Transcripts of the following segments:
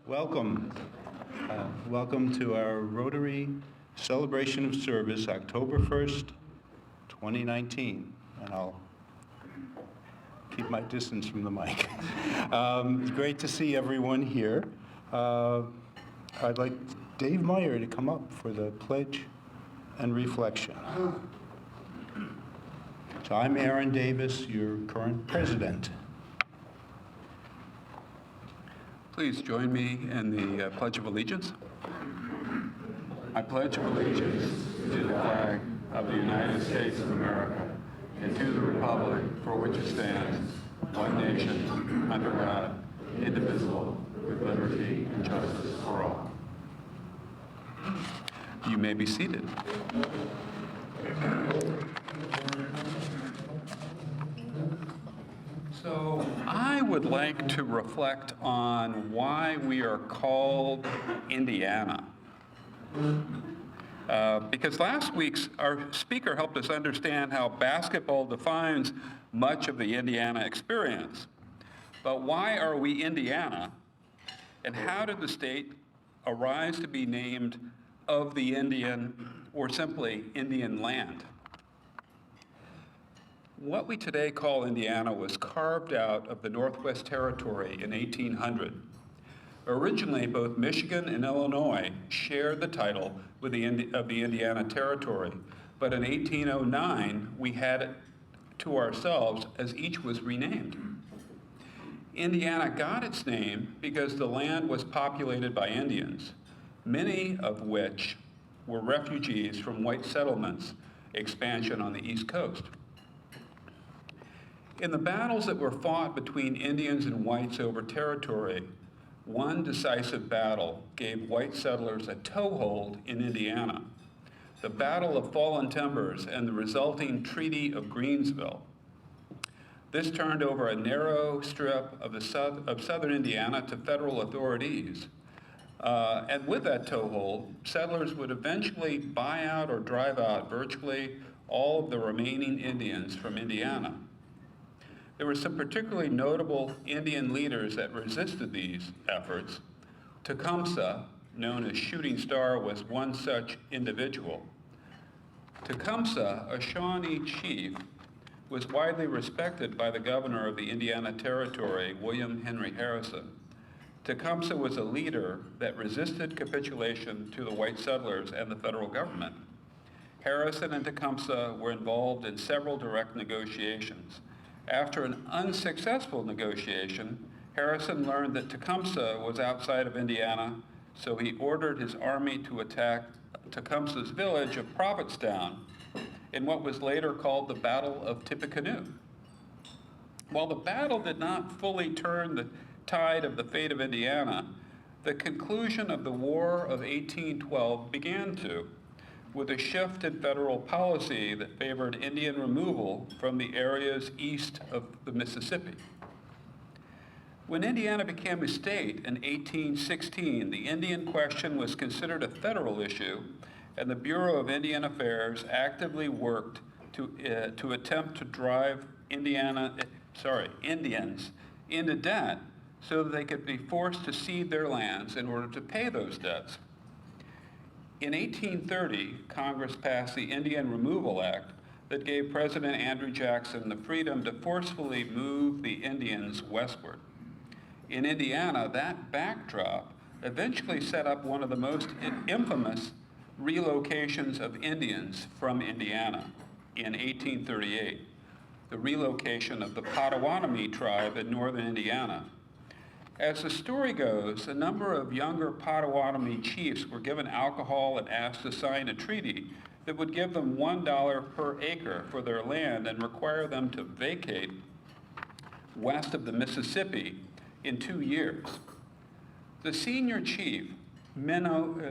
Welcome. Welcome to our Rotary Celebration of Service, October 1st, 2019. And I'll keep my distance from the mic. It's great to see everyone here. I'd like Dave Meyer to come up for the pledge and reflection. So I'm Aaron Davis, your current president. Please join me in the Pledge of Allegiance. I pledge allegiance to the flag of the United States of America and to the republic for which it stands, one nation, under God, indivisible, with liberty and justice for all. You may be seated. So I would like to reflect on why we are called Indiana. Because last week's our speaker helped us understand how basketball defines much of the Indiana experience. But why are we Indiana? And how did the state arise to be named of the Indian, or simply Indian land? What we today call Indiana was carved out of the Northwest Territory in 1800. Originally, both Michigan and Illinois shared the title of the Indiana Territory, but in 1809, we had it to ourselves as each was renamed. Indiana got its name because the land was populated by Indians, many of which were refugees from white settlements expansion on the East Coast. In the battles that were fought between Indians and whites over territory, one decisive battle gave white settlers a toehold in Indiana, the Battle of Fallen Timbers and the resulting Treaty of Greensville. This turned over a narrow strip of southern Indiana to federal authorities. And with that toehold, settlers would eventually buy out or drive out virtually all of the remaining Indians from Indiana. There were some particularly notable Indian leaders that resisted these efforts. Tecumseh, known as Shooting Star, was one such individual. Tecumseh, a Shawnee chief, was widely respected by the governor of the Indiana Territory, William Henry Harrison. Tecumseh was a leader that resisted capitulation to the white settlers and the federal government. Harrison and Tecumseh were involved in several direct negotiations. After an unsuccessful negotiation, Harrison learned that Tecumseh was outside of Indiana, so he ordered his army to attack Tecumseh's village of Prophetstown in what was later called the Battle of Tippecanoe. While the battle did not fully turn the tide of the fate of Indiana, the conclusion of the War of 1812 began to, with a shift in federal policy that favored Indian removal from the areas east of the Mississippi. When Indiana became a state in 1816, the Indian question was considered a federal issue, and the Bureau of Indian Affairs actively worked to attempt to drive Indians into debt so that they could be forced to cede their lands in order to pay those debts. In 1830, Congress passed the Indian Removal Act that gave President Andrew Jackson the freedom to forcefully move the Indians westward. In Indiana, that backdrop eventually set up one of the most infamous relocations of Indians from Indiana in 1838, the relocation of the Potawatomi tribe in northern Indiana. As the story goes, a number of younger Potawatomi chiefs were given alcohol and asked to sign a treaty that would give them $1 per acre for their land and require them to vacate west of the Mississippi in 2 years. The senior chief, Menominee,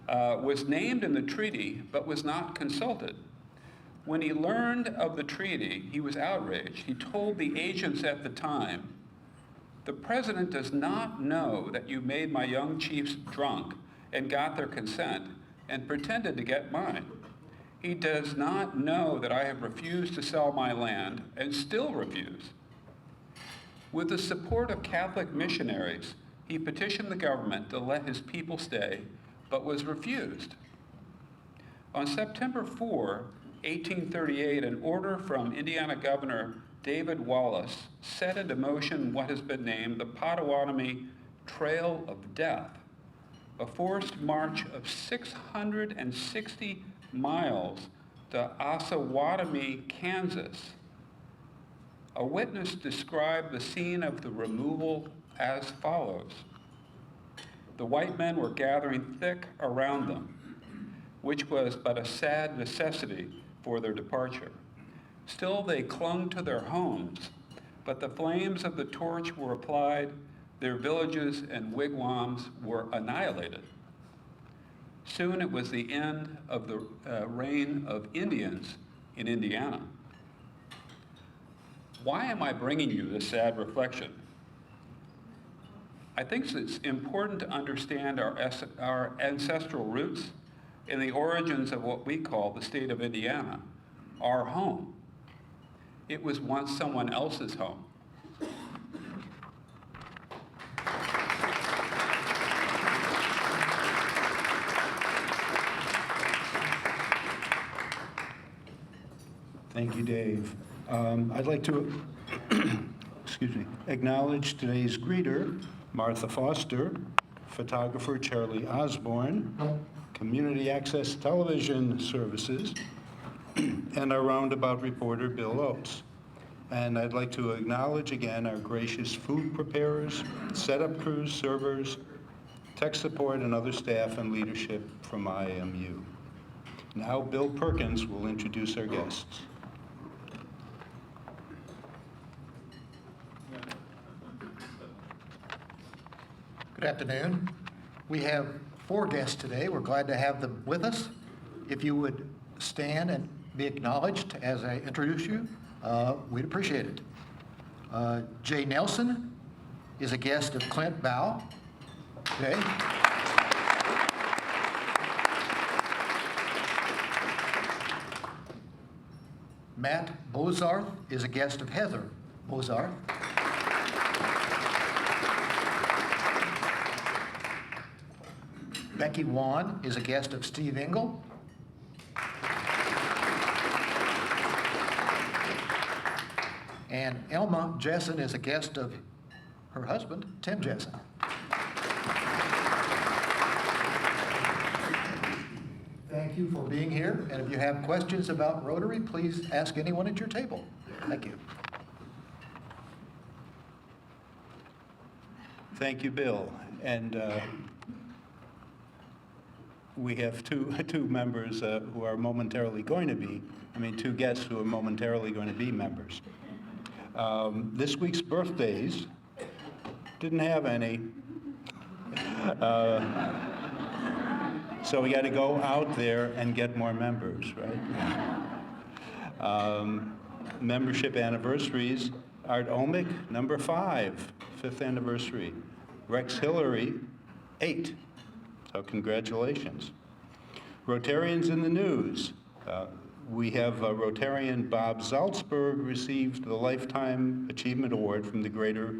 was named in the treaty but was not consulted. When he learned of the treaty, he was outraged. He told the agents at the time, "The president does not know that you made my young chiefs drunk and got their consent and pretended to get mine. He does not know that I have refused to sell my land and still refuse." With the support of Catholic missionaries, he petitioned the government to let his people stay, but was refused. On September 4, 1838, an order from Indiana Governor David Wallace set into motion what has been named the Potawatomi Trail of Death, a forced march of 660 miles to Osawatomie, Kansas. A witness described the scene of the removal as follows. The white men were gathering thick around them, which was but a sad necessity for their departure. Still they clung to their homes, but the flames of the torch were applied, their villages and wigwams were annihilated. Soon it was the end of the reign of Indians in Indiana. Why am I bringing you this sad reflection? I think it's important to understand our ancestral roots and the origins of what we call the state of Indiana, our home. It was once someone else's home. Thank you, Dave. I'd like to acknowledge today's greeter, Martha Foster, photographer Charlie Osborne, Community Access Television Services, and our roundabout reporter, Bill Oates. And I'd like to acknowledge again our gracious food preparers, setup crews, servers, tech support, and other staff and leadership from IMU. Now Bill Perkins will introduce our guests. Good afternoon. We have 4 guests today. We're glad to have them with us. If you would stand and be acknowledged as I introduce you, we'd appreciate it. Jay Nelson is a guest of Clint Bow today. Matt Bozarth is a guest of Heather Bozarth. Becky Wan is a guest of Steve Engel. And Elma Jessen is a guest of her husband, Tim Jessen. Thank you for being here, and if you have questions about Rotary, please ask anyone at your table. Thank you. Thank you, Bill. And we have two members who are momentarily going to be, two guests who are momentarily going to be members. This week's birthdays, didn't have any. So we got to go out there and get more members, right? Membership anniversaries, Art Omick, number 5, 5th anniversary. Rex Hillary, 8. So congratulations. Rotarians in the news. We have Rotarian Bob Salzberg received the Lifetime Achievement Award from the Greater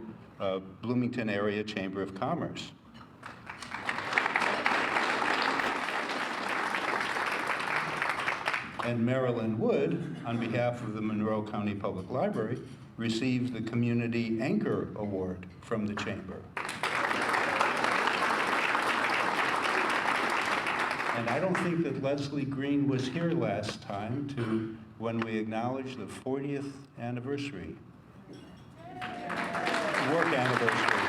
Bloomington Area Chamber of Commerce. And Marilyn Wood, on behalf of the Monroe County Public Library, received the Community Anchor Award from the Chamber. And I don't think that Leslie Green was here last time when we acknowledged the 40th anniversary, work anniversary.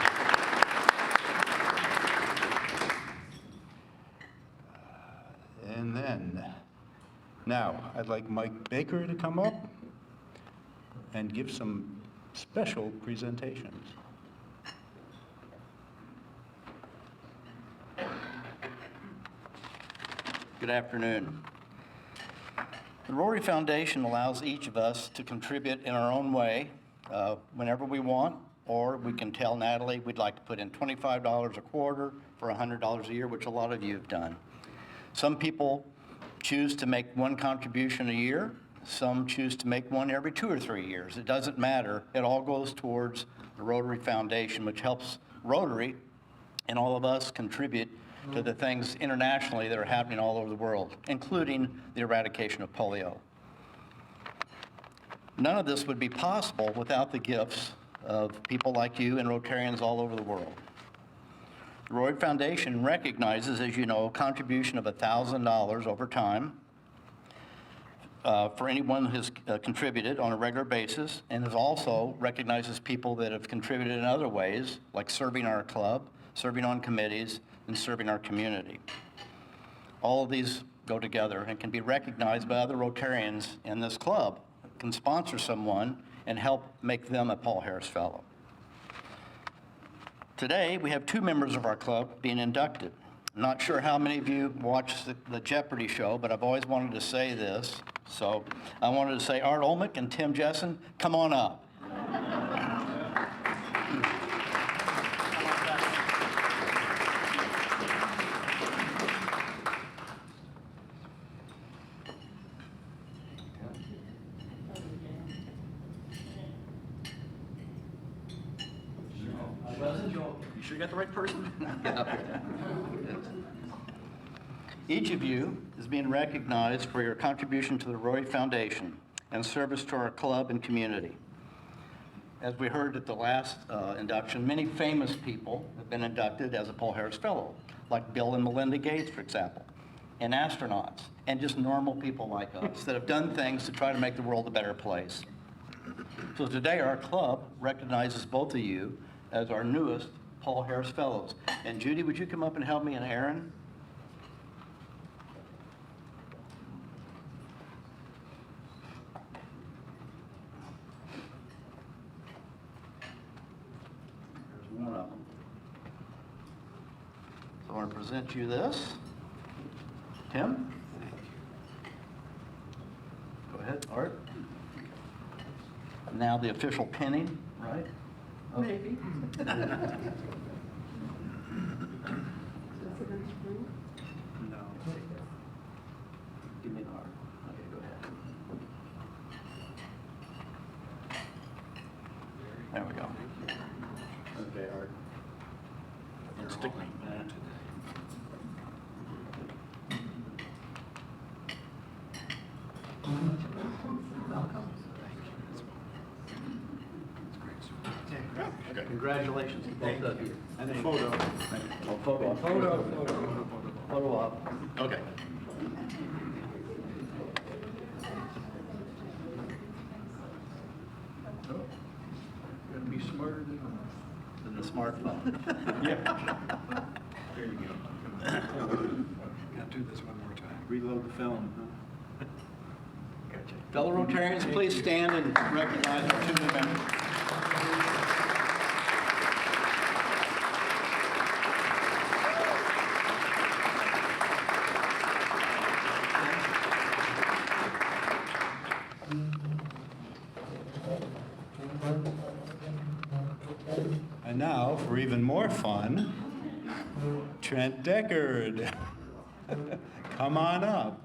And then, now, I'd like Mike Baker to come up and give some special presentations. Good afternoon. The Rory Foundation allows each of us to contribute in our own way whenever we want, or we can tell Natalie we'd like to put in $25 a quarter for $100 a year, which a lot of you have done. Some people choose to make one contribution a year, Some choose to make one every 2 or 3 years. It doesn't matter. It all goes towards the Rotary Foundation, which helps Rotary and all of us contribute to the things internationally that are happening all over the world, including the eradication of polio. None of this would be possible without the gifts of people like you and Rotarians all over the world. The Rory Foundation recognizes, as you know, a contribution of $1,000 over time for anyone who has contributed on a regular basis, and is also recognizes people that have contributed in other ways, like serving our club, serving on committees, and serving our community. All of these go together and can be recognized by other Rotarians in this club, can sponsor someone and help make them a Paul Harris Fellow. Today, we have 2 members of our club being inducted. I'm not sure how many of you watch the Jeopardy show, but I've always wanted to say this. So I wanted to say Art Olmec and Tim Jessen, come on up. You sure you got the right person? Get up here. Each of you is being recognized for your contribution to the Rory Foundation and service to our club and community. As we heard at the last induction, many famous people have been inducted as a Paul Harris Fellow, like Bill and Melinda Gates, for example, and astronauts, and just normal people like us that have done things to try to make the world a better place. So today our club recognizes both of you as our newest Paul Harris Fellows. And Judy, would you come up and help me, and Aaron? There's one of them. So I want to present you this. Tim? Go ahead, Art. Now the official pinning, right? Maybe. No. Give me an Art. Okay, go ahead. There we go. Okay, Art. And stick me. Okay. Congratulations to both of you. And a photo. Oh, photo. Photo op. Okay. Gotta be smarter Than the smartphone. Yeah. There you go. Gotta do this one more time. Reload the film, huh? Gotcha. Fellow Rotarians, please stand and recognize our 2 new members. And now, for even more fun, Trent Deckard. Come on up.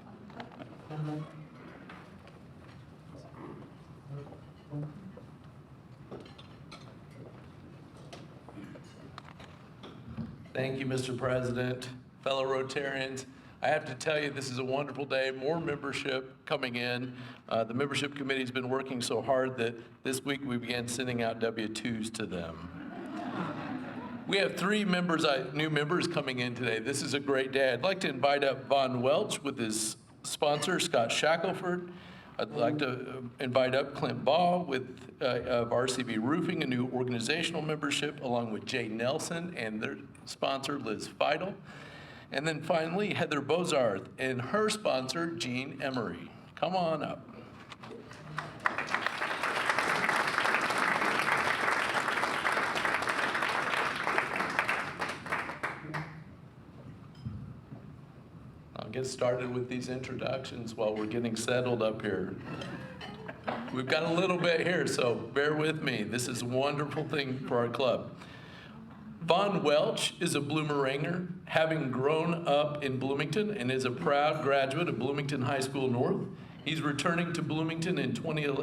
Thank you, Mr. President. Fellow Rotarians, I have to tell you, this is a wonderful day. More membership coming in. The membership committee's been working so hard that this week we began sending out W-2s to them. We have 3 new members coming in today. This is a great day. I'd like to invite up Von Welch with his sponsor, Scott Shackelford. I'd like to invite up Clint Baugh of RCB Roofing, a new organizational membership, along with Jay Nelson and their sponsor, Liz Feidel. And then finally, Heather Bozarth and her sponsor, Jean Emery. Come on up. I'll get started with these introductions while we're getting settled up here. We've got a little bit here, so bear with me. This is a wonderful thing for our club. Von Welch is a Bloomeranger, having grown up in Bloomington, and is a proud graduate of Bloomington High School North. He's returning to Bloomington in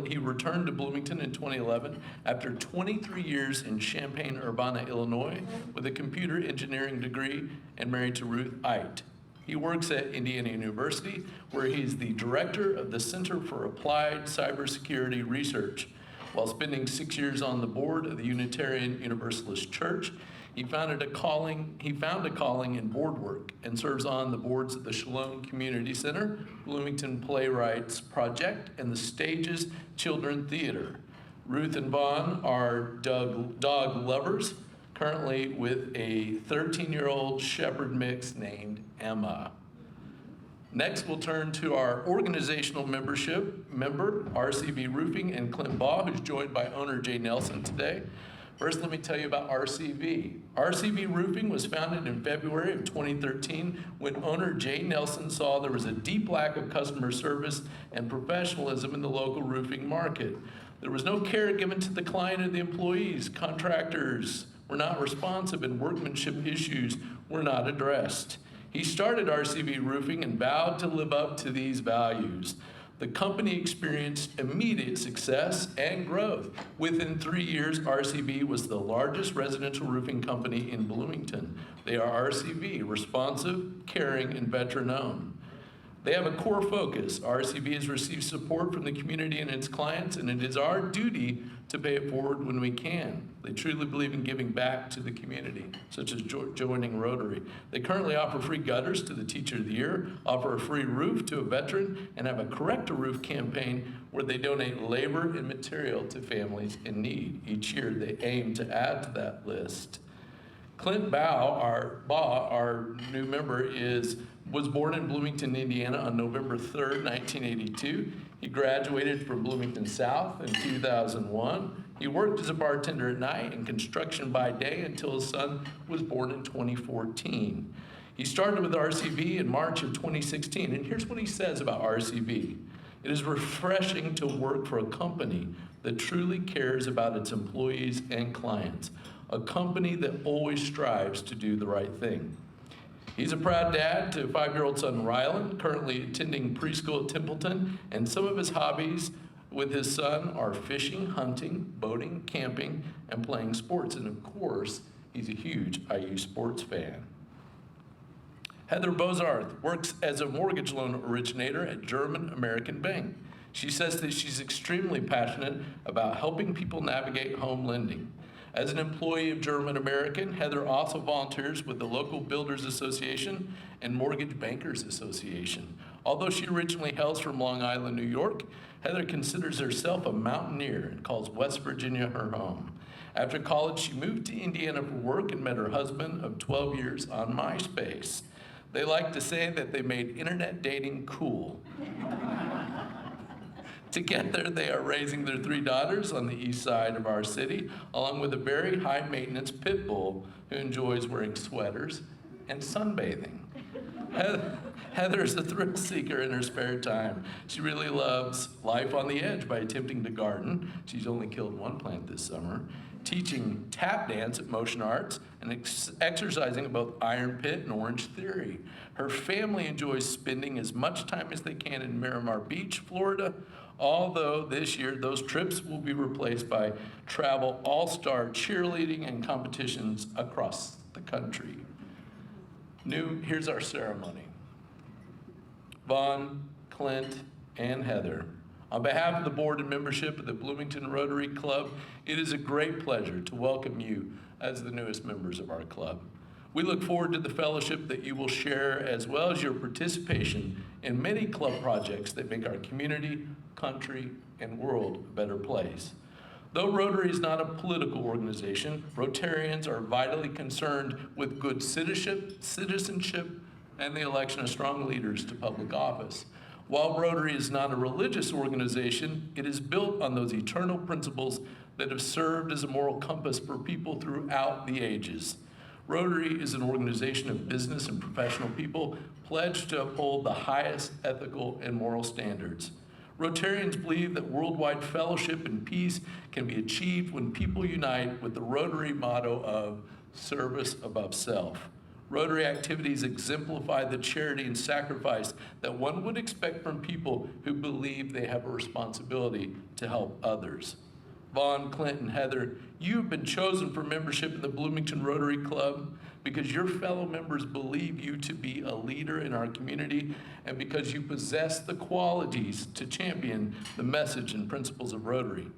he returned to Bloomington in 2011 after 23 years in Champaign-Urbana, Illinois, with a computer engineering degree and married to Ruth Eit. He works at Indiana University, where he's the director of the Center for Applied Cybersecurity Research. While spending 6 years on the board of the Unitarian Universalist Church, he found a calling in board work and serves on the boards of the Shalom Community Center, Bloomington Playwrights Project, and the Stages Children Theater. Ruth and Vaughn are dog lovers, currently with a 13-year-old shepherd mix named Emma. Next, we'll turn to our organizational member, RCB Roofing, and Clint Baugh, who's joined by owner Jay Nelson today. First, let me tell you about RCB. RCB Roofing was founded in February of 2013 when owner Jay Nelson saw there was a deep lack of customer service and professionalism in the local roofing market. There was no care given to the client or the employees. Contractors were not responsive and workmanship issues were not addressed. He started RCB Roofing and vowed to live up to these values. The company experienced immediate success and growth. Within 3 years, RCB was the largest residential roofing company in Bloomington. They are RCB, responsive, caring, and veteran-owned. They have a core focus. RCB has received support from the community and its clients, and it is our duty to pay it forward when we can. They truly believe in giving back to the community, such as joining Rotary. They currently offer free gutters to the Teacher of the Year, offer a free roof to a veteran, and have a Correct a Roof campaign where they donate labor and material to families in need. Each year, they aim to add to that list. Clint Baugh, our new member, was born in Bloomington, Indiana on November 3rd, 1982. He graduated from Bloomington South in 2001. He worked as a bartender at night and construction by day until his son was born in 2014. He started with RCB in March of 2016, and here's what he says about RCB. It is refreshing to work for a company that truly cares about its employees and clients, a company that always strives to do the right thing. He's a proud dad to a 5-year-old son, Rylan, currently attending preschool at Templeton, and some of his hobbies with his son are fishing, hunting, boating, camping, and playing sports. And of course, he's a huge IU sports fan. Heather Bozarth works as a mortgage loan originator at German American Bank. She says that she's extremely passionate about helping people navigate home lending. As an employee of German American, Heather also volunteers with the local Builders Association and Mortgage Bankers Association. Although she originally hails from Long Island, New York, Heather considers herself a mountaineer and calls West Virginia her home. After college, she moved to Indiana for work and met her husband of 12 years on MySpace. They like to say that they made internet dating cool. Together, they are raising their 3 daughters on the east side of our city, along with a very high-maintenance pit bull who enjoys wearing sweaters and sunbathing. Heather is a thrill seeker in her spare time. She really loves life on the edge by attempting to garden. She's only killed 1 plant this summer, teaching tap dance at Motion Arts, and exercising at both Iron Pit and Orange Theory. Her family enjoys spending as much time as they can in Miramar Beach, Florida, although this year those trips will be replaced by travel all-star cheerleading and competitions across the country. Here's our ceremony. Vaughn, Clint, and Heather, on behalf of the board and membership of the Bloomington Rotary Club, it is a great pleasure to welcome you as the newest members of our club. We look forward to the fellowship that you will share, as well as your participation in many club projects that make our community, country, and world a better place. Though Rotary is not a political organization, Rotarians are vitally concerned with good citizenship, and the election of strong leaders to public office. While Rotary is not a religious organization, it is built on those eternal principles that have served as a moral compass for people throughout the ages. Rotary is an organization of business and professional people pledged to uphold the highest ethical and moral standards. Rotarians believe that worldwide fellowship and peace can be achieved when people unite with the Rotary motto of service above self. Rotary activities exemplify the charity and sacrifice that one would expect from people who believe they have a responsibility to help others. Vaughn, Clint, and Heather, you've been chosen for membership in the Bloomington Rotary Club because your fellow members believe you to be a leader in our community and because you possess the qualities to champion the message and principles of Rotary.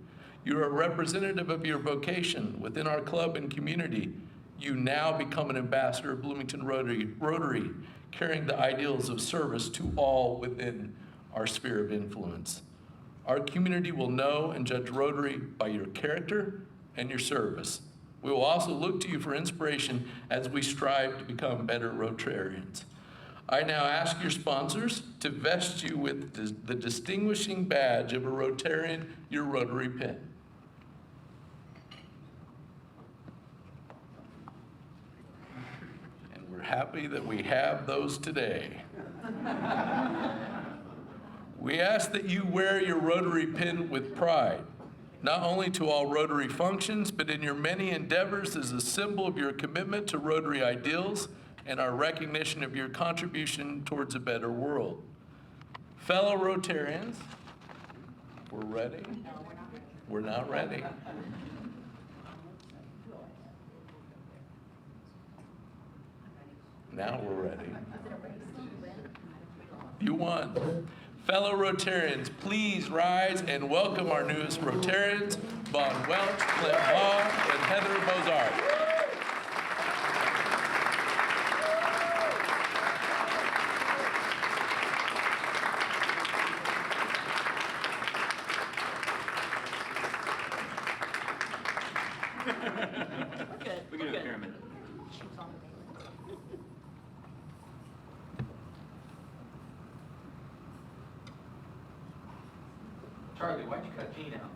You're a representative of your vocation within our club and community. You now become an ambassador of Bloomington Rotary, carrying the ideals of service to all within our sphere of influence. Our community will know and judge Rotary by your character and your service. We will also look to you for inspiration as we strive to become better Rotarians. I now ask your sponsors to vest you with the distinguishing badge of a Rotarian, your Rotary pin. And we're happy that we have those today. We ask that you wear your Rotary pin with pride, not only to all Rotary functions, but in your many endeavors as a symbol of your commitment to Rotary ideals and our recognition of your contribution towards a better world. Fellow Rotarians, we're ready? We're not ready. Now we're ready. You won. Fellow Rotarians, please rise and welcome our newest Rotarians, Vaughn Welch, Clint Baugh, and Heather Bozarth. Charlie, why'd you cut Gene out?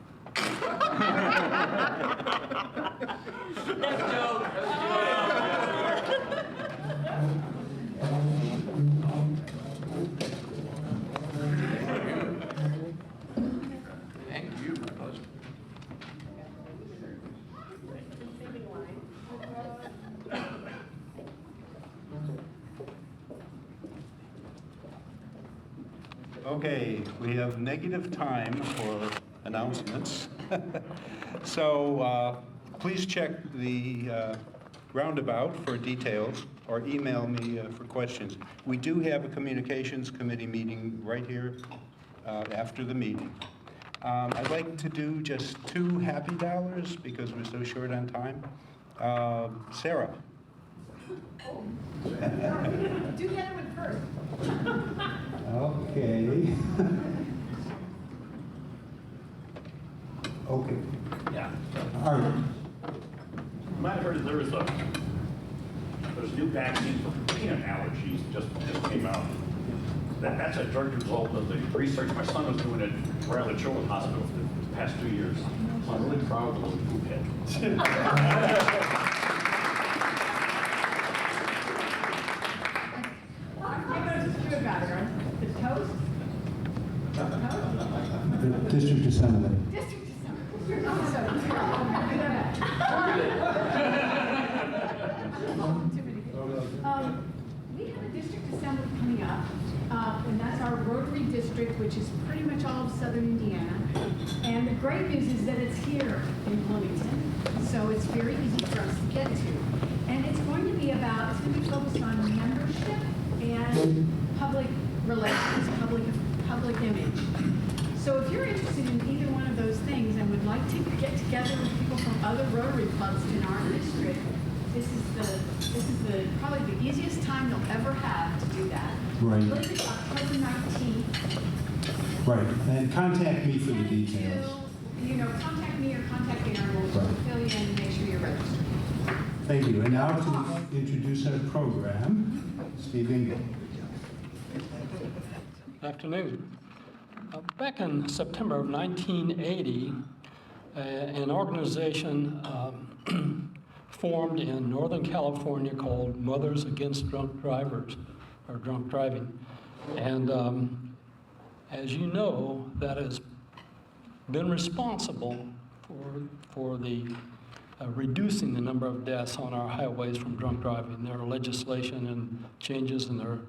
Thank you. My pleasure. Okay, we have negative time for announcements. So please check the roundabout for details or email me for questions. We do have a communications committee meeting right here after the meeting. I'd like to do just 2 happy dollars because we're so short on time. Sarah. Do the other one first. Okay. Okay. Yeah. All right. You might have heard there's a new vaccine for peanut allergies just came out. That's a direct result of the research. My son was doing it right at the Children's Hospital for the past 2 years. So I'm really proud of the little poop head. The district assembly. District Assembly. We have a district assembly coming up, and that's our Rotary district, which is pretty much all of southern Indiana. And the great news is that it's here in Bloomington, so it's very easy for us to get to. And it's going to be focused on membership and public relations, public image. So if you're interested in either one of those things and would like to get together with people from other Rotary clubs in our district, this is probably the easiest time you'll ever have to do that. Right. I believe it's October 19th. Right, and contact me for the details. Contact me or contact the Honorable, Right. fill you in and make sure you're registered. Thank you. And now to introduce our program, Steve Ingle. Good afternoon. Back in September of 1980, an organization formed in Northern California called Mothers Against Drunk Drivers, or Drunk Driving. And as you know, that has been responsible for the reducing the number of deaths on our highways from drunk driving. Their legislation and changes in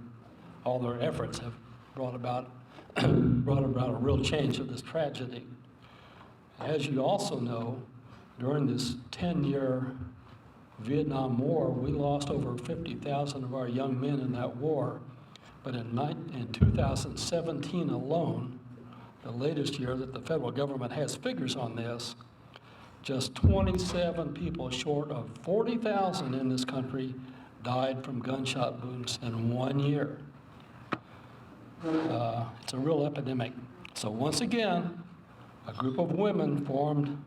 all their efforts have brought about a real change of this tragedy. As you also know, during this 10-year Vietnam War, we lost over 50,000 of our young men in that war. But in 2017 alone, the latest year that the federal government has figures on this, just 27 people short of 40,000 in this country died from gunshot wounds in 1 year. It's a real epidemic. So once again, a group of women formed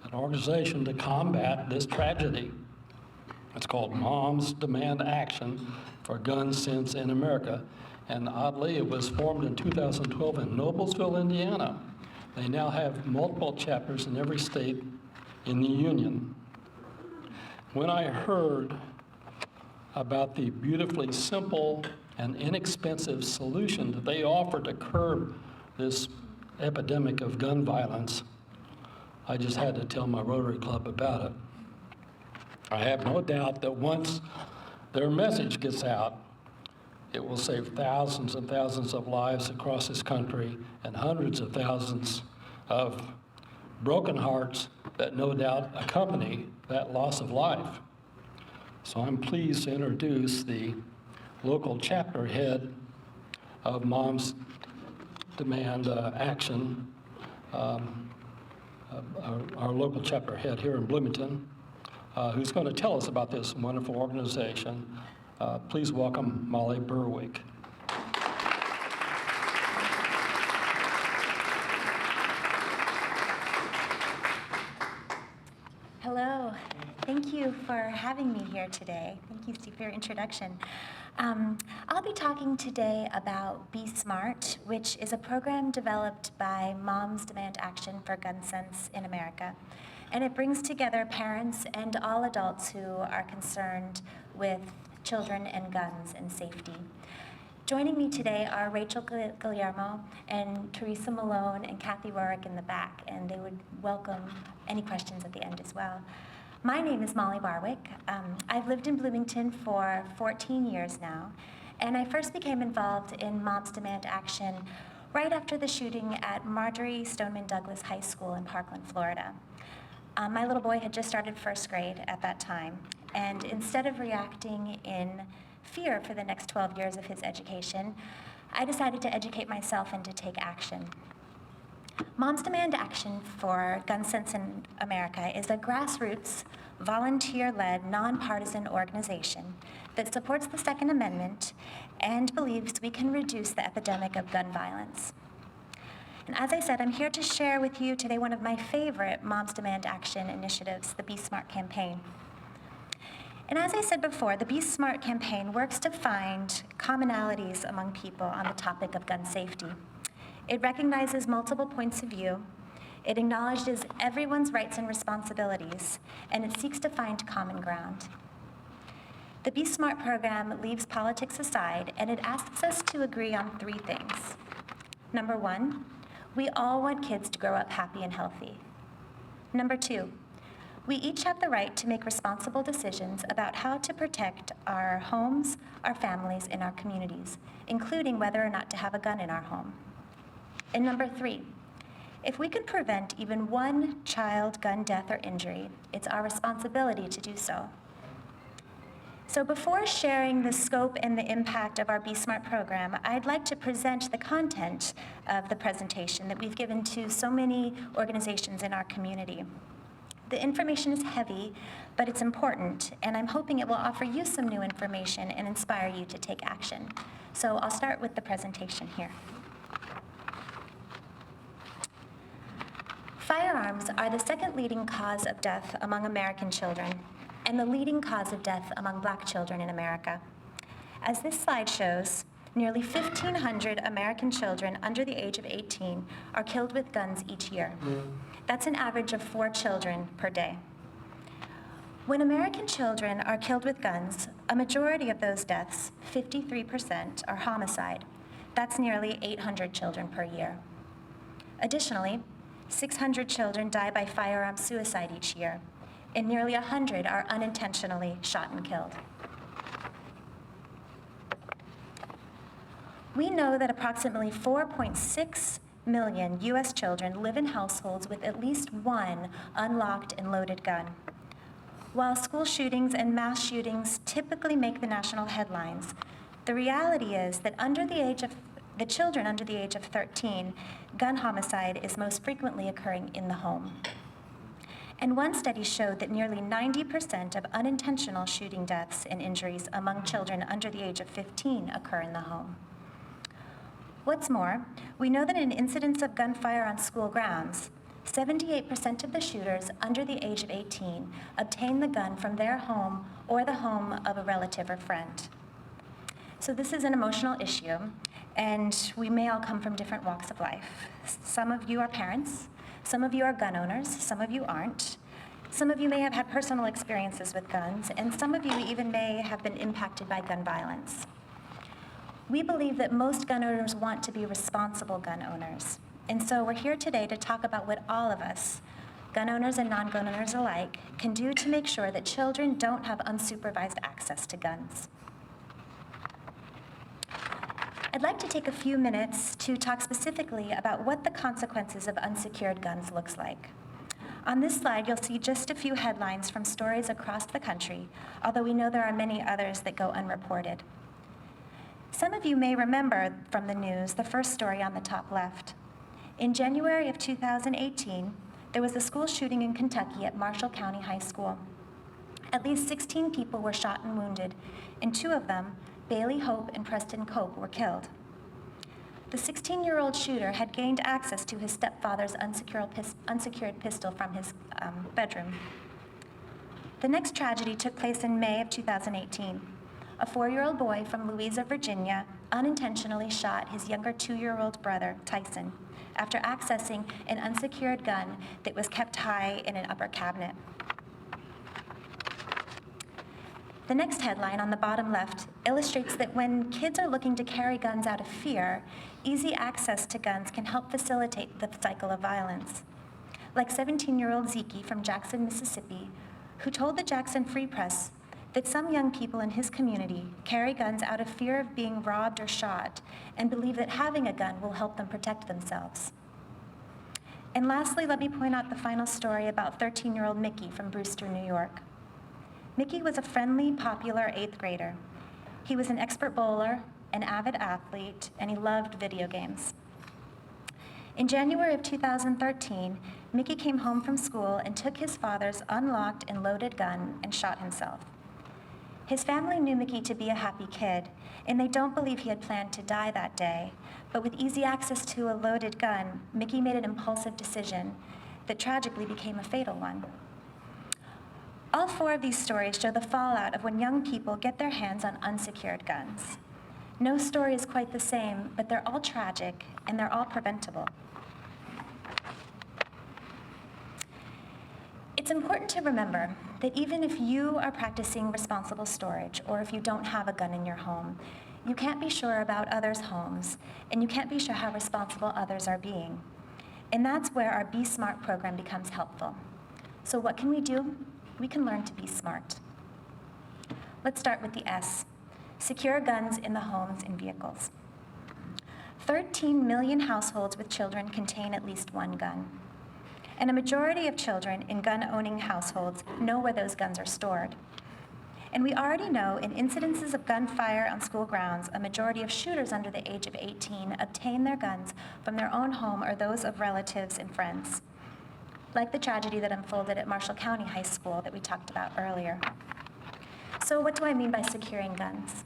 an organization to combat this tragedy. It's called Moms Demand Action for Gun Sense in America. And oddly, it was formed in 2012 in Noblesville, Indiana. They now have multiple chapters in every state in the union. When I heard about the beautifully simple and inexpensive solution that they offer to curb this epidemic of gun violence, I just had to tell my Rotary Club about it. I have no doubt that once their message gets out, it will save thousands and thousands of lives across this country and hundreds of thousands of broken hearts that no doubt accompany that loss of life. So I'm pleased to introduce the local chapter head of Moms Demand Action, our local chapter head here in Bloomington, who's going to tell us about this wonderful organization. Please welcome Molly Barwick. Hello. Thank you for having me here today. Thank you, Steve, for your introduction. I'll be talking today about Be Smart, which is a program developed by Moms Demand Action for Gun Sense in America. And it brings together parents and all adults who are concerned with children and guns and safety. Joining me today are Rachel Guillermo and Teresa Malone and Kathy Rorick in the back, and they would welcome any questions at the end as well. My name is Molly Barwick. I've lived in Bloomington for 14 years now, and I first became involved in Moms Demand Action right after the shooting at Marjorie Stoneman Douglas High School in Parkland, Florida. My little boy had just started first grade at that time, and instead of reacting in fear for the next 12 years of his education, I decided to educate myself and to take action. Moms Demand Action for Gun Sense in America is a grassroots, volunteer-led, nonpartisan organization that supports the Second Amendment and believes we can reduce the epidemic of gun violence. And as I said, I'm here to share with you today one of my favorite Moms Demand Action initiatives, the Be Smart campaign. And as I said before, the Be Smart campaign works to find commonalities among people on the topic of gun safety. It recognizes multiple points of view, it acknowledges everyone's rights and responsibilities, and it seeks to find common ground. The Be Smart program leaves politics aside, and it asks us to agree on 3 things. Number 1, we all want kids to grow up happy and healthy. Number 2, we each have the right to make responsible decisions about how to protect our homes, our families, and our communities, including whether or not to have a gun in our home. And number 3, if we can prevent even one child gun death or injury, it's our responsibility to do so. So before sharing the scope and the impact of our Be Smart program, I'd like to present the content of the presentation that we've given to so many organizations in our community. The information is heavy, but it's important, and I'm hoping it will offer you some new information and inspire you to take action. So I'll start with the presentation here. Firearms are the second leading cause of death among American children and the leading cause of death among Black children in America. As this slide shows, nearly 1,500 American children under the age of 18 are killed with guns each year. That's an average of 4 children per day. When American children are killed with guns, a majority of those deaths, 53%, are homicide. That's nearly 800 children per year. Additionally, 600 children die by firearm suicide each year, and nearly 100 are unintentionally shot and killed. We know that approximately 4.6 million U.S. children live in households with at least one unlocked and loaded gun. While school shootings and mass shootings typically make the national headlines, the reality is that the children under the age of 13, gun homicide is most frequently occurring in the home. And one study showed that nearly 90% of unintentional shooting deaths and injuries among children under the age of 15 occur in the home. What's more, we know that in incidents of gunfire on school grounds, 78% of the shooters under the age of 18 obtain the gun from their home or the home of a relative or friend. So this is an emotional issue, and we may all come from different walks of life. Some of you are parents, some of you are gun owners, some of you aren't. Some of you may have had personal experiences with guns, and some of you even may have been impacted by gun violence. We believe that most gun owners want to be responsible gun owners. And so we're here today to talk about what all of us, gun owners and non-gun owners alike, can do to make sure that children don't have unsupervised access to guns. I'd like to take a few minutes to talk specifically about what the consequences of unsecured guns looks like. On this slide, you'll see just a few headlines from stories across the country, although we know there are many others that go unreported. Some of you may remember from the news the first story on the top left. In January of 2018, there was a school shooting in Kentucky at Marshall County High School. At least 16 people were shot and wounded, and two of them, Bailey Hope and Preston Cope, were killed. The 16-year-old shooter had gained access to his stepfather's unsecured pistol from his bedroom. The next tragedy took place in May of 2018. A 4-year-old boy from Louisa, Virginia, unintentionally shot his younger 2-year-old brother, Tyson, after accessing an unsecured gun that was kept high in an upper cabinet. The next headline on the bottom left illustrates that when kids are looking to carry guns out of fear, easy access to guns can help facilitate the cycle of violence. Like 17-year-old Zeke from Jackson, Mississippi, who told the Jackson Free Press that some young people in his community carry guns out of fear of being robbed or shot and believe that having a gun will help them protect themselves. And lastly, let me point out the final story about 13-year-old Mickey from Brewster, New York. Mickey was a friendly, popular 8th grader. He was an expert bowler, an avid athlete, and he loved video games. In January of 2013, Mickey came home from school and took his father's unlocked and loaded gun and shot himself. His family knew Mickey to be a happy kid, and they don't believe he had planned to die that day. But with easy access to a loaded gun, Mickey made an impulsive decision that tragically became a fatal one. All 4 of these stories show the fallout of when young people get their hands on unsecured guns. No story is quite the same, but they're all tragic, and they're all preventable. It's important to remember that even if you are practicing responsible storage, or if you don't have a gun in your home, you can't be sure about others' homes, and you can't be sure how responsible others are being. And that's where our Be Smart program becomes helpful. So what can we do? We can learn to be smart. Let's start with the S, secure guns in the homes and vehicles. 13 million households with children contain at least one gun. And a majority of children in gun-owning households know where those guns are stored. And we already know in incidences of gunfire on school grounds, a majority of shooters under the age of 18 obtain their guns from their own home or those of relatives and friends, like the tragedy that unfolded at Marshall County High School that we talked about earlier. So what do I mean by securing guns?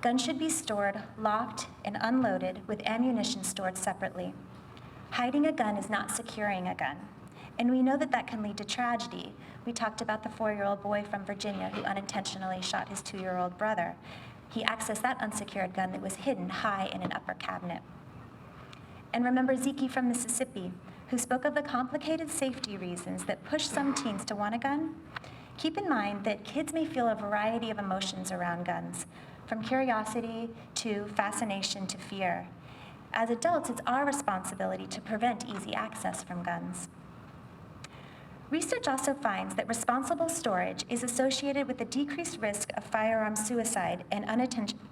Guns should be stored, locked, and unloaded with ammunition stored separately. Hiding a gun is not securing a gun. And we know that that can lead to tragedy. We talked about the 4-year-old boy from Virginia who unintentionally shot his 2-year-old brother. He accessed that unsecured gun that was hidden high in an upper cabinet. And remember Zeke from Mississippi, who spoke of the complicated safety reasons that push some teens to want a gun? Keep in mind that kids may feel a variety of emotions around guns, from curiosity to fascination to fear. As adults, it's our responsibility to prevent easy access from guns. Research also finds that responsible storage is associated with a decreased risk of firearm suicide and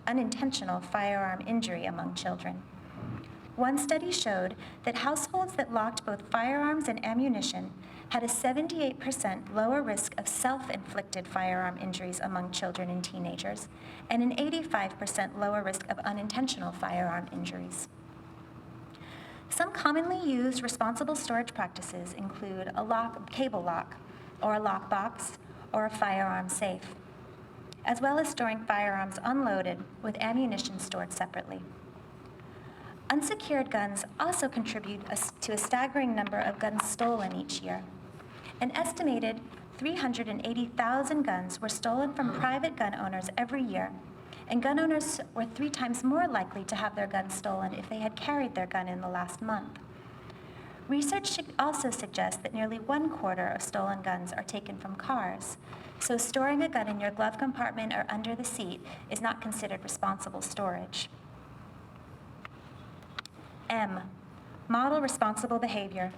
unintentional firearm injury among children. One study showed that households that locked both firearms and ammunition had a 78% lower risk of self-inflicted firearm injuries among children and teenagers, and an 85% lower risk of unintentional firearm injuries. Some commonly used responsible storage practices include a cable lock, or a lockbox, or a firearm safe, as well as storing firearms unloaded with ammunition stored separately. Unsecured guns also contribute to a staggering number of guns stolen each year. An estimated 380,000 guns were stolen from private gun owners every year, and gun owners were 3 times more likely to have their guns stolen if they had carried their gun in the last month. Research also suggests that nearly 1/4 of stolen guns are taken from cars, so storing a gun in your glove compartment or under the seat is not considered responsible storage. M, model responsible behavior.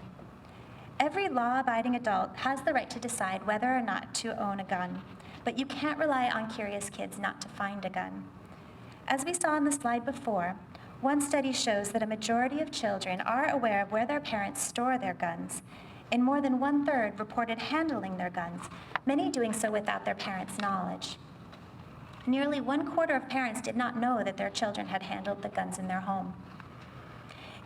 Every law-abiding adult has the right to decide whether or not to own a gun, but you can't rely on curious kids not to find a gun. As we saw on the slide before, one study shows that a majority of children are aware of where their parents store their guns, and more than 1/3 reported handling their guns, many doing so without their parents' knowledge. Nearly 1/4 of parents did not know that their children had handled the guns in their home.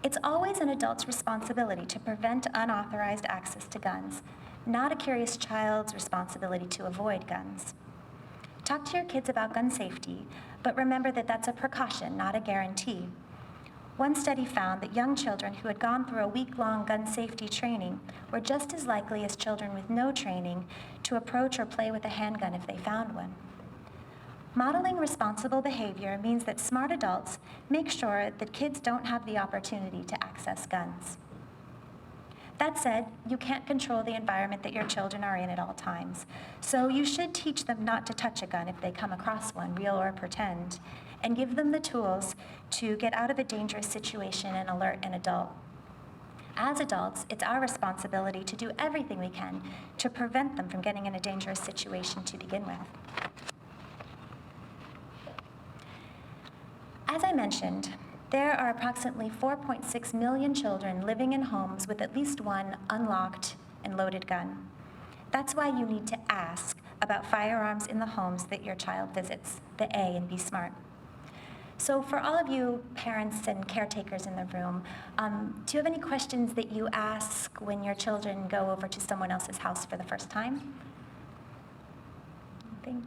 It's always an adult's responsibility to prevent unauthorized access to guns, not a curious child's responsibility to avoid guns. Talk to your kids about gun safety, but remember that that's a precaution, not a guarantee. One study found that young children who had gone through a week-long gun safety training were just as likely as children with no training to approach or play with a handgun if they found one. Modeling responsible behavior means that smart adults make sure that kids don't have the opportunity to access guns. That said, you can't control the environment that your children are in at all times, so you should teach them not to touch a gun if they come across one, real or pretend, and give them the tools to get out of a dangerous situation and alert an adult. As adults, it's our responsibility to do everything we can to prevent them from getting in a dangerous situation to begin with. As I mentioned, there are approximately 4.6 million children living in homes with at least one unlocked and loaded gun. That's why you need to ask about firearms in the homes that your child visits, the A and B Smart. So for all of you parents and caretakers in the room, do you have any questions that you ask when your children go over to someone else's house for the first time? Anything?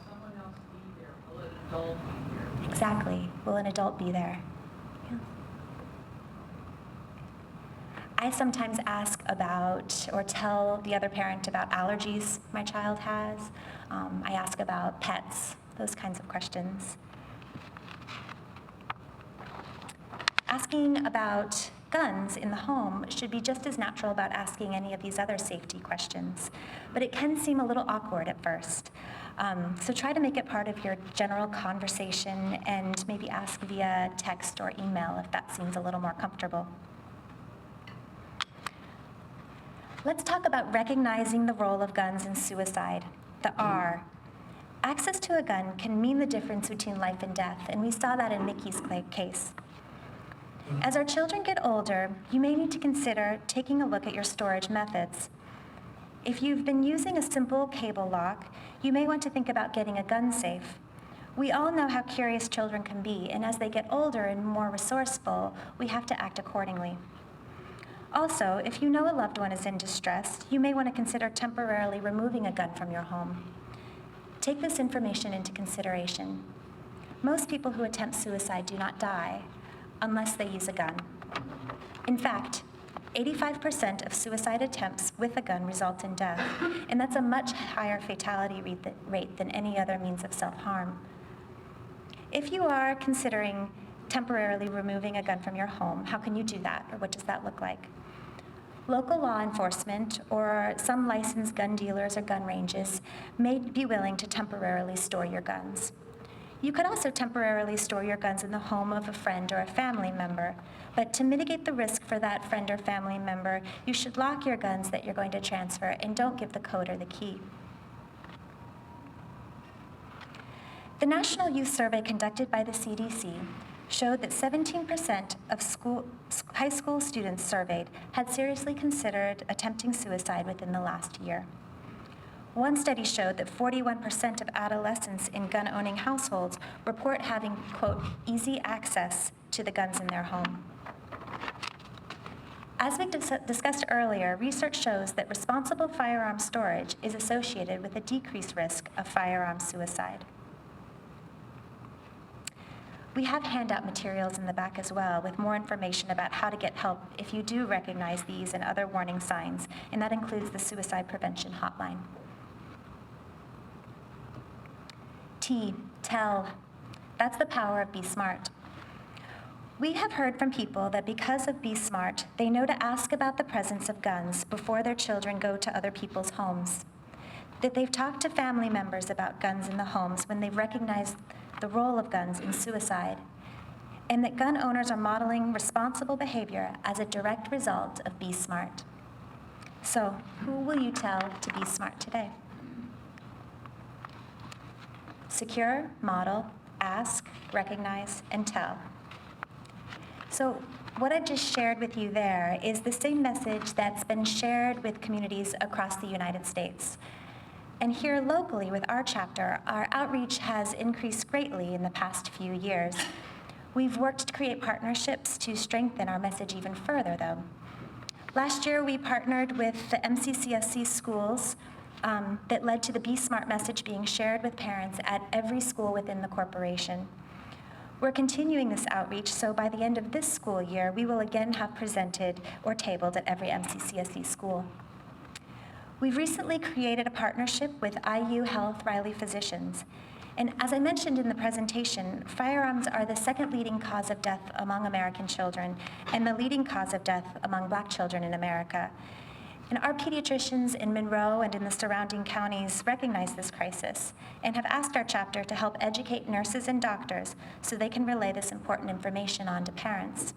Someone else be there, will an adult be there? Exactly. Will an adult be there? Yeah. I sometimes ask about or tell the other parent about allergies my child has. I ask about pets, those kinds of questions. Asking about guns in the home should be just as natural about asking any of these other safety questions, but it can seem a little awkward at first. So try to make it part of your general conversation and maybe ask via text or email if that seems a little more comfortable. Let's talk about recognizing the role of guns in suicide, the R. Access to a gun can mean the difference between life and death, and we saw that in Nikki's case. As our children get older, you may need to consider taking a look at your storage methods. If you've been using a simple cable lock, you may want to think about getting a gun safe. We all know how curious children can be, and as they get older and more resourceful, we have to act accordingly. Also, if you know a loved one is in distress, you may want to consider temporarily removing a gun from your home. Take this information into consideration. Most people who attempt suicide do not die unless they use a gun. In fact, 85% of suicide attempts with a gun result in death, and that's a much higher fatality rate than any other means of self-harm. If you are considering temporarily removing a gun from your home, how can you do that, or what does that look like? Local law enforcement or some licensed gun dealers or gun ranges may be willing to temporarily store your guns. You could also temporarily store your guns in the home of a friend or a family member, but to mitigate the risk for that friend or family member, you should lock your guns that you're going to transfer and don't give the code or the key. The National Youth Survey conducted by the CDC showed that 17% of high school students surveyed had seriously considered attempting suicide within the last year. One study showed that 41% of adolescents in gun-owning households report having, quote, easy access to the guns in their home. As we discussed earlier, research shows that responsible firearm storage is associated with a decreased risk of firearm suicide. We have handout materials in the back as well with more information about how to get help if you do recognize these and other warning signs, and that includes the suicide prevention hotline. Tell. That's the power of Be Smart. We have heard from people that because of Be Smart, they know to ask about the presence of guns before their children go to other people's homes. That they've talked to family members about guns in the homes when they've recognized the role of guns in suicide. And that gun owners are modeling responsible behavior as a direct result of Be Smart. So, who will you tell to be smart today? Secure, model, ask, recognize, and tell. So what I just shared with you there is the same message that's been shared with communities across the United States. And here locally with our chapter, our outreach has increased greatly in the past few years. We've worked to create partnerships to strengthen our message even further, though. Last year, we partnered with the MCCSC schools that led to the Be Smart message being shared with parents at every school within the corporation. We're continuing this outreach, so by the end of this school year, we will again have presented or tabled at every MCCSC school. We've recently created a partnership with IU Health Riley Physicians. And as I mentioned in the presentation, firearms are the second leading cause of death among American children and the leading cause of death among Black children in America. And our pediatricians in Monroe and in the surrounding counties recognize this crisis and have asked our chapter to help educate nurses and doctors so they can relay this important information on to parents.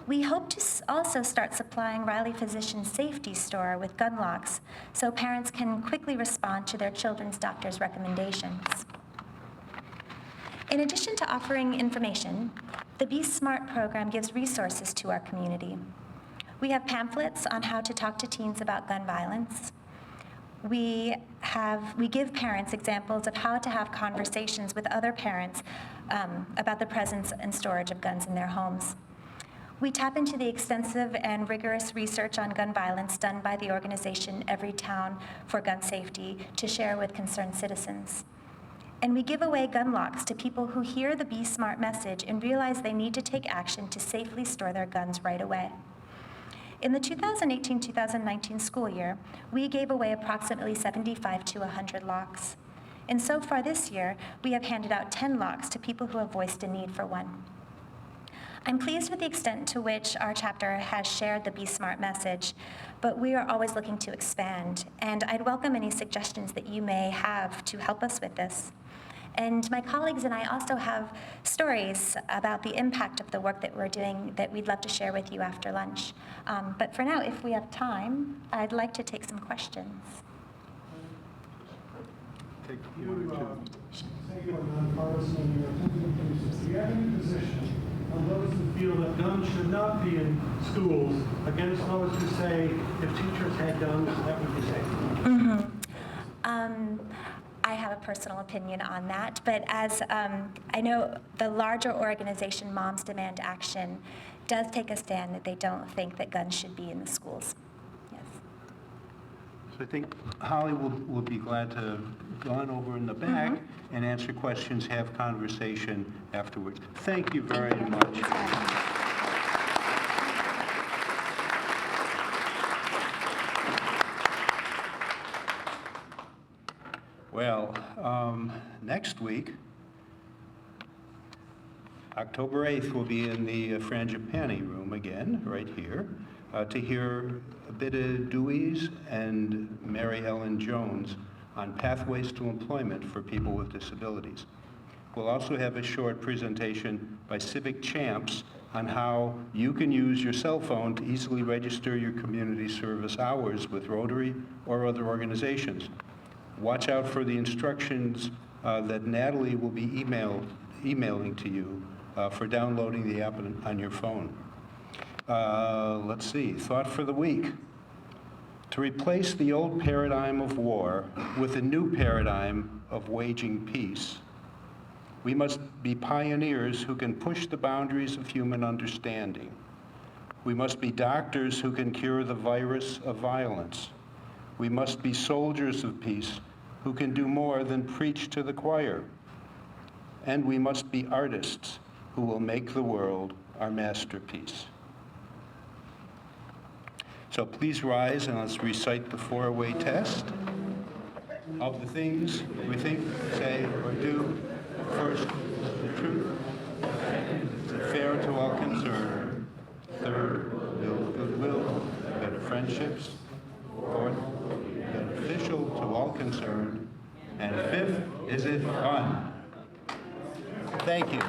We hope to also start supplying Riley Physicians Safety Store with gun locks so parents can quickly respond to their children's doctor's recommendations. In addition to offering information, the Be Smart program gives resources to our community. We have pamphlets on how to talk to teens about gun violence. We give parents examples of how to have conversations with other parents about the presence and storage of guns in their homes. We tap into the extensive and rigorous research on gun violence done by the organization Every Town for Gun Safety to share with concerned citizens. And we give away gun locks to people who hear the Be Smart message and realize they need to take action to safely store their guns right away. In the 2018-2019 school year, we gave away approximately 75 to 100 locks. And so far this year, we have handed out 10 locks to people who have voiced a need for one. I'm pleased with the extent to which our chapter has shared the Be Smart message, but we are always looking to expand, and I'd welcome any suggestions that you may have to help us with this. And my colleagues and I also have stories about the impact of the work that we're doing that we'd love to share with you after lunch. But for now, if we have time, I'd like to take some questions. Take You say you're nonpartisan, you're attempting to do you have any position on those who feel that guns should not be in schools against those who say if teachers had guns, that would be safe? Mm-hmm. I have a personal opinion on that, but as I know the larger organization, Moms Demand Action, does take a stand that they don't think that guns should be in the schools. Yes. So I think Holly will be glad to go on over in the back and answer questions, have conversation afterwards. Thank you very much. Well, next week, October 8th, we'll be in the Frangipani room again, right here, to hear a bit of Dewey's and Mary Ellen Jones on pathways to employment for people with disabilities. We'll also have a short presentation by civic champs on how you can use your cell phone to easily register your community service hours with Rotary or other organizations. Watch out for the instructions that Natalie will be emailing to you for downloading the app on your phone. Let's see, thought for the week. To replace the old paradigm of war with a new paradigm of waging peace, we must be pioneers who can push the boundaries of human understanding. We must be doctors who can cure the virus of violence. We must be soldiers of peace who can do more than preach to the choir. And we must be artists who will make the world our masterpiece. So please rise and let's recite the four-way test. Of the things we think, say, or do, first, the truth. Fair to all concerned. Third, build goodwill, better friendships. Fourth, beneficial to all concerned. And fifth, is it fun? Thank you.